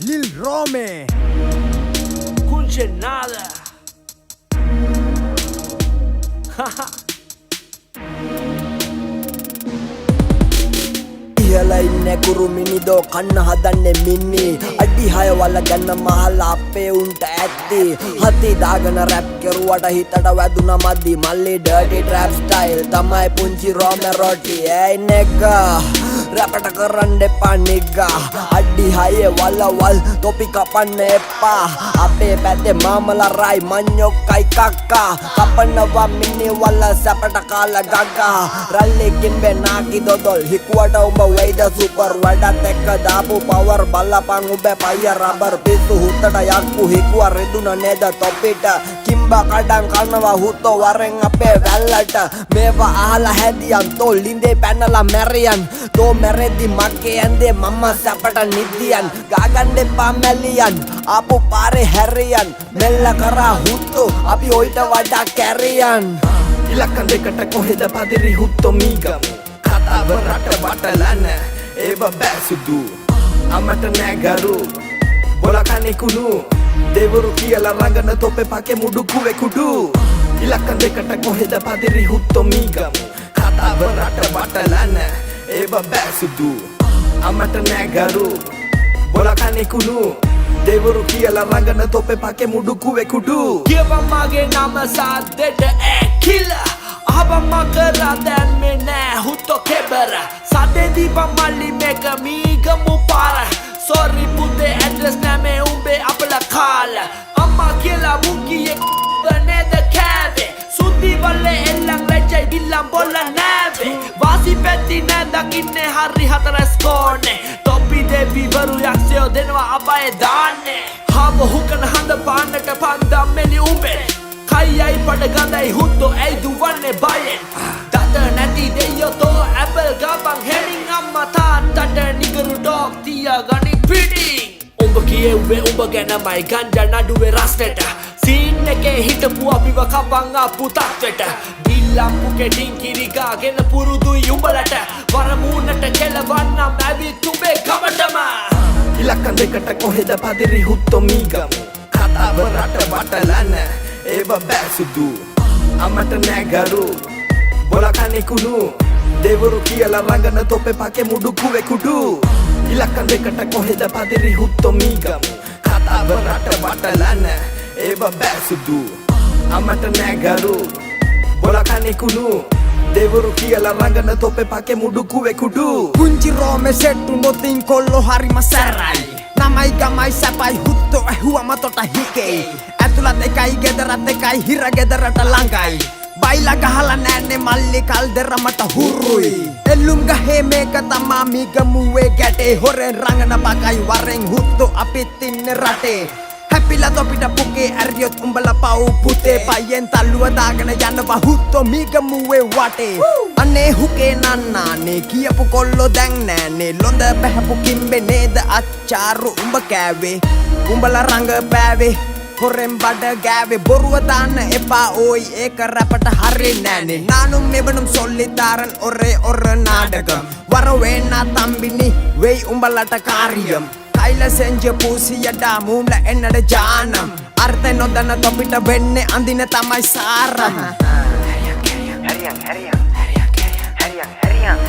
Lil Rome. Congelada. ඉහල ඉන්න කුරුමිනිදෝ කන්න හදන්නේ මින්නි අඩි 6 වල ගන්න මහලා අපේ උන්ට ඇත්ති හති දාගෙන රැප් කරුවට හිතට වැදුන මදි මල්ලි ඩර්ටි ට්‍රැප් ස්ටයිල් තමයි පුංචි රොමෙරොටි ඇයි නෙග්ගා රැපට කරන්න එපා නිග්ගා අඩි 6 වලවල් තොපි කපන්න එපා අපේ පැත්තේ මාමලා රයි මඤ්ඤොක්කයි කක්කා කපනවා මිනි වල සැපට කාලා ගග්ගා රල්ලි කිම්බේ නාකි දොදොල් හිකුවට උඹ වෙයිද සුපර් වැඩත් එක්ක දාපු පවර් බලපන් උඹ පය රබර් පිස්සු හුත්තට යක්කු හිකුව රෙදුන නේද තොපිට කිම්බා කඩන් කනවා හුත්තෝ වරෙන් අපේ වැල්ලට මේවා අහලා හැදියන් තෝ ලින්දේ පැනලා මැරියන් තෝ මැරෙද්දි මගේ ඇඳේ මම සැපට නිදියන් ගාගන්න එපා මැලියන් ආපු පාරේ හැරියන් මෙල්ල කරා හුත්තෝ අපි ඔයිට වඩා කැරියන් ඉලක්කම් දෙකට කොහෙද පදිරි හුත්තෝ මීගමු කතාව රට බටලන ඒව බැසුදු අමට නැගරු බොලකනේ කුණු දෙවරු කියලා රඟන තොපේ පකේ මුඩු කුවේ කුඩු ඉලක්කම් දෙකට කොහෙද පදිරි හුත්තෝ මීගමු කතාව රට බටලන ඒව බැසුදු අමට නැගරු බොලකනේ කුණු දෙවරු කියලා රඟන තොපේ පකේ මුඩු කුවේ කුඩු කියපන් මගේ නම සද්දෙට කිලා අහපන් මකරා දැන් මේ නෑ හුත්තෝ කෙබර සද්දේ දීපන් මල්ලි මේක මීගමු පාර සෝරි පුතේ ඇඩ්‍රස් නෑ මේ උඹේ අපල කාල අම්මා කියලා මුකියේ නේද කෑවේ සුද්දි වල්ලේ එල්ලන් ලැජ්ජයි බිල්ලන් බොල්ල නෑවේ වාසි පැත්ති නෑ දකින්නේ හරි හතරස් කෝනේ තොපි දෙවිවරු යක්ෂයෝ දෙනවා අබය දාන්නේ හාව හුකන හඳ පාන්නට පන්දම් මෙලි උඹේ කයියයි පඩ ගඳයි හුත්තෝ ඇයි දුවන්නේ බයෙන් දත නැති දෙයෝ තෝ ඇපල් ගපන් හෙමින් අම්මා තාත්තට නිගරු ඩොග් තියාගනි පිටින් උඹ කියෙව්වේ උඹ ගැනමයි ගංජා නඩුවේ රස්නෙට සීන් එකේ හිටපු අපිව කපන් ආපු තත්වෙට දිල්ලම්පු කෙටින් කිරිගාගෙන පුරුදුයි උඹලට වරමූනට කෙලවන්නම් ඇවිත් උඹේ ගමටම ඉලක්කම් දෙකට කොහෙද පදිරි හුත්තෝ මීගමු කතාව රට බටලන ඒව බැසුදු අමට නැගරු බොලකනේ කුණු දෙවරු කියලා රඟන තොපේ පකේ මුඩු කුවේ කුඩු ඉලක්කම් දෙකට කොහෙද පදිරි හුත්තෝ මීගමු කතාව රට බටලන ඒව බැසුදු අමට නැගරු බොලකනේ කුණු දෙවරු කියලා රඟන තොපේ පකේ මුඩු කුවේ කුඩු පුංචි රෝමේ සෙට්ටු නොතින් කොල්ලෝ හරිම සැරයි නමයි ගමයි සැපයි හුත්තෝ ඇහුවම තොට හිකේ ඇතුළත් එකයි ගෙදරත් එකයි හිර ගෙදරට ළඟයි බයිලා ගහලා නෑනේ මල්ලි කල් දෙරමට හුරුයි එල්ලුම් ගහේ මේක තමා මීගමුවේ ගැටේ හොරෙන් රඟන බකයි වරෙන් හුත්තෝ අපිත් ඉන්නේ රටේ හැපිලා තොපිට පුකේ ඇරියොත් උඹලා පව් පුතේ පයියෙන් තල්ලුව දාගෙන යනවා හුත්තෝ මීගමුවේ වටේ අනේ හුකේ නන්නානේ කියපු කොල්ලෝ දැන් නෑනේ ලොඳ බහැපු කිම්බේ නේද අච්චාරු උඹ කෑවේ උඹලා රඟ බෑවේ හොරෙන් බඩ ගෑවේ බොරුව දාන්න එපා ඕයි ඒක රැපට හරි නෑනේ நானும் මෙවනුම් சொல்லித்தாரன் ஒரே ஒரு நாடகம் வரவேனா தம்பினி வெய் உம்பලට කාරියම් කයිල සෙන්ජ පූසියඩා මූම්ල එන්නට ජානම් අර්ථ නොදන්න තොපිට වෙන්නේ අඳින තමයි සාරම් හරියන්